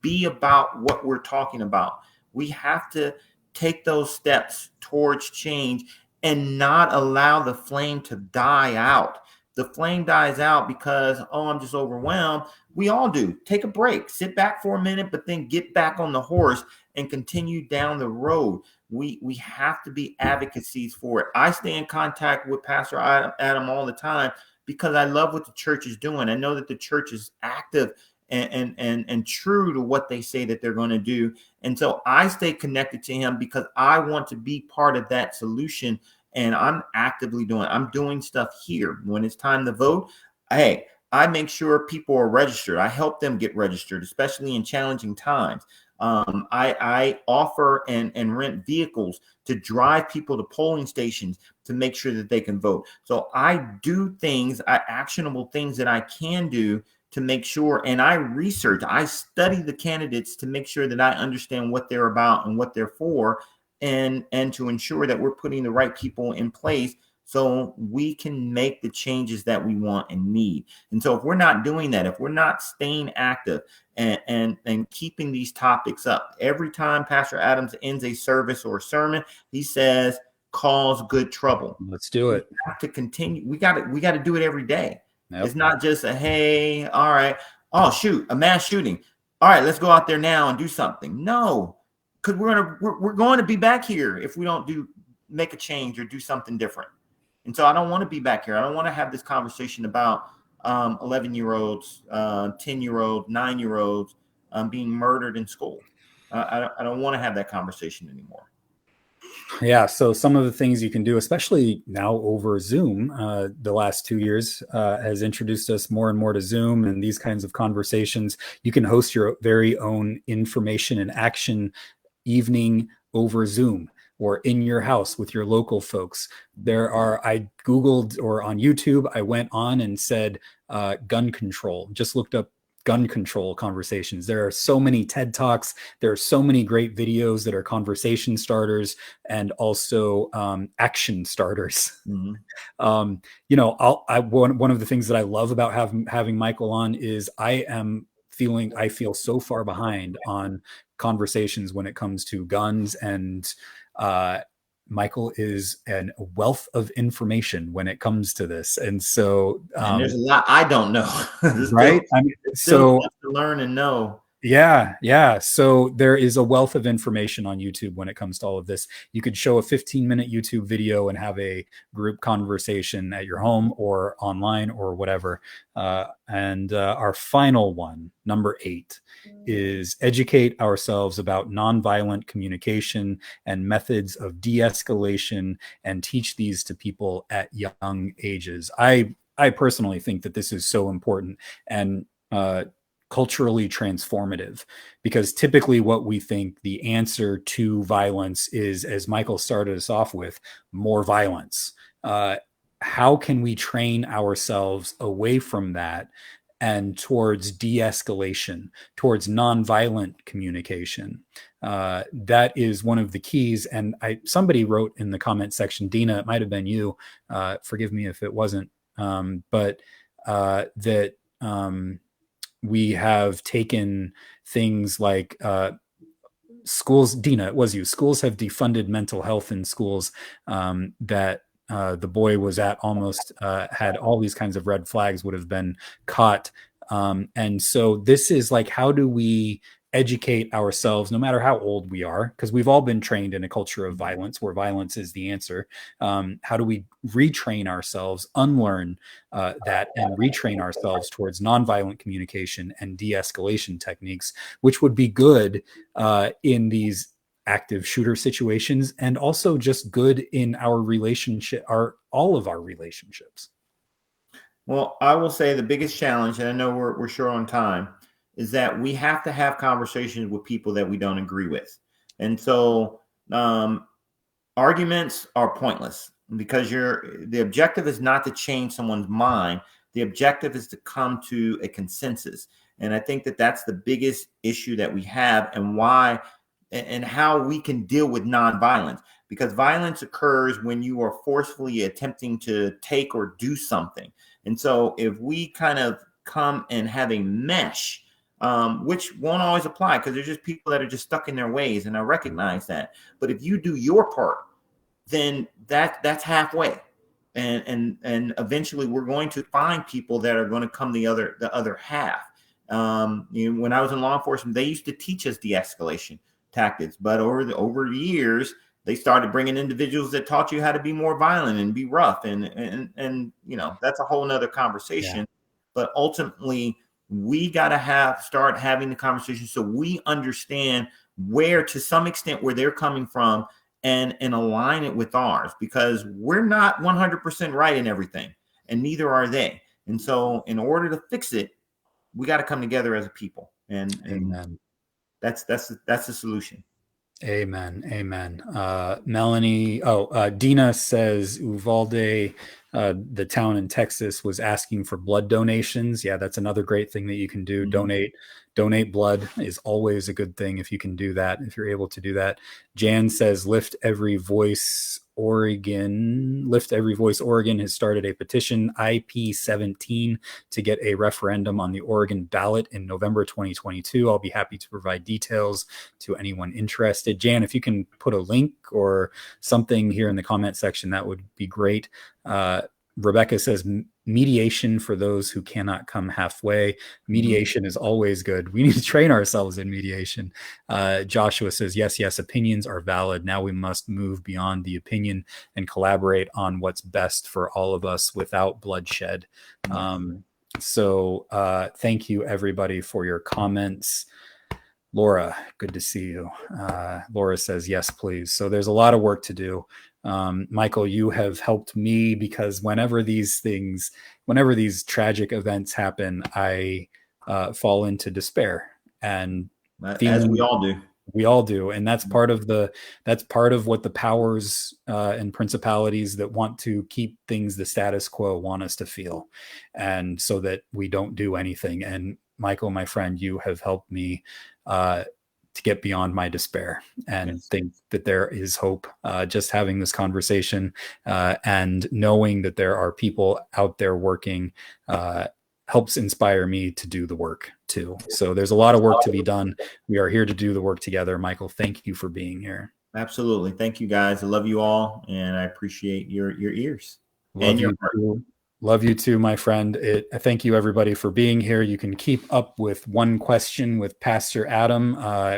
be about what we're talking about. We have to take those steps towards change and not allow the flame to die out. The flame dies out because, oh, I'm just overwhelmed. We all do. Take a break, sit back for a minute, but then get back on the horse and continue down the road. We have to be advocacies for it. I stay in contact with Pastor Adam all the time because I love what the church is doing. I know that the church is active and true to what they say that they're going to do. And so I stay connected to him because I want to be part of that solution. And I'm doing stuff here. When it's time to vote, hey, I make sure people are registered. I help them get registered, especially in challenging times. I offer and rent vehicles to drive people to polling stations to make sure that they can vote. So I do actionable things that I can do to make sure, and I study the candidates to make sure that I understand what they're about and what they're for, and to ensure that we're putting the right people in place so we can make the changes that we want and need. And so if we're not doing that, if we're not staying active and keeping these topics up, every time Pastor Adams ends a service or a sermon, he says, cause good trouble. Let's do We it. have to continue. We got to do it every day. Yep. It's not just a, hey, all right, oh shoot, a mass shooting. All right, let's go out there now and do something. No, because we're going to be back here if we don't make a change or do something different. And so I don't want to be back here. I don't want to have this conversation about 11-year-olds, 10-year-olds, 9-year-olds being murdered in school. I don't want to have that conversation anymore. Yeah. So some of the things you can do, especially now over Zoom, the last 2 years has introduced us more and more to Zoom and these kinds of conversations. You can host your very own information and action evening over Zoom or in your house with your local folks. I Googled, or on YouTube, I went on and said gun control, just looked up gun control conversations. There are so many TED Talks. There are so many great videos that are conversation starters and also action starters. Mm-hmm. One of the things that I love about having Micheal on is I feel so far behind on conversations when it comes to guns, and Micheal is a wealth of information when it comes to this. And so, And there's a lot I don't know. right. I mean, There's still so stuff to learn and know. yeah. So there is a wealth of information on YouTube when it comes to all of this. You could show a 15-minute YouTube video and have a group conversation at your home or online or whatever. And our final one, number 8, is educate ourselves about nonviolent communication and methods of de-escalation and teach these to people at young ages. I personally think that this is so important and culturally transformative, because typically what we think the answer to violence is, as Micheal started us off with, more violence. How can we train ourselves away from that and towards de-escalation, towards nonviolent communication? That is one of the keys. And somebody wrote in the comment section, Dina, it might have been you, forgive me if it wasn't, but that we have taken things like schools. Dina, it was you. Schools have defunded mental health in schools. That the boy was at almost had all these kinds of red flags, would have been caught. And so this is like, how do we educate ourselves, no matter how old we are, because we've all been trained in a culture of violence where violence is the answer. How do we retrain ourselves, unlearn that, and retrain ourselves towards nonviolent communication and de-escalation techniques, which would be good in these active shooter situations, and also just good in our relationship, all of our relationships. Well, I will say the biggest challenge, and I know we're short on time, is that we have to have conversations with people that we don't agree with. And so arguments are pointless, because the objective is not to change someone's mind. The objective is to come to a consensus. And I think that that's the biggest issue that we have, and why, and how we can deal with nonviolence. Because violence occurs when you are forcefully attempting to take or do something. And so if we kind of come and have a mesh, which won't always apply, because there's just people that are just stuck in their ways, and I recognize that. But if you do your part, then that's halfway, and eventually we're going to find people that are going to come the other half. When I was in law enforcement, they used to teach us de-escalation tactics, but over the years, they started bringing individuals that taught you how to be more violent and be rough, and that's a whole nother conversation. Yeah. But ultimately, we got to start having the conversation so we understand where, to some extent, where they're coming from, and align it with ours, because we're not 100% right in everything, and neither are they. And so in order to fix it, we got to come together as a people, and Amen. That's the solution. Amen. Melanie, Dina says Uvalde, the town in Texas, was asking for blood donations. Yeah, that's another great thing that you can do. Mm-hmm. Donate blood is always a good thing if you can do that, if you're able to do that. Jan says Lift Every Voice Oregon has started a petition, IP17, to get a referendum on the Oregon ballot in November 2022. I'll be happy to provide details to anyone interested. Jan, if you can put a link or something here in the comment section, that would be great. Rebecca says mediation for those who cannot come halfway. Mediation is always good. We need to train ourselves in mediation. Joshua says, yes, opinions are valid. Now we must move beyond the opinion and collaborate on what's best for all of us without bloodshed. So thank you, everybody, for your comments. Laura, good to see you. Laura says, yes, please. So there's a lot of work to do. Micheal, you have helped me, because whenever these tragic events happen, I fall into despair, and as we all do. We all do, and that's part of what the powers and principalities that want to keep things the status quo want us to feel, and so that we don't do anything. And Micheal, my friend, you have helped me to get beyond my despair and think that there is hope. Just having this conversation and knowing that there are people out there working helps inspire me to do the work too. So there's a lot of work to be done. We are here to do the work together. Micheal, thank you for being here. Absolutely. Thank you, guys. I love you all, and I appreciate your ears. Love you too. Love you too, my friend. Thank you, everybody, for being here. You can keep up with One Question with Pastor Adam.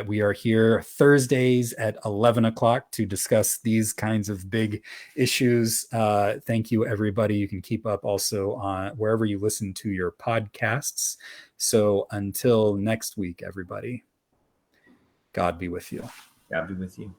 We are here Thursdays at 11 o'clock to discuss these kinds of big issues. Thank you, everybody. You can keep up also on wherever you listen to your podcasts. So until next week, everybody, God be with you. God be with you.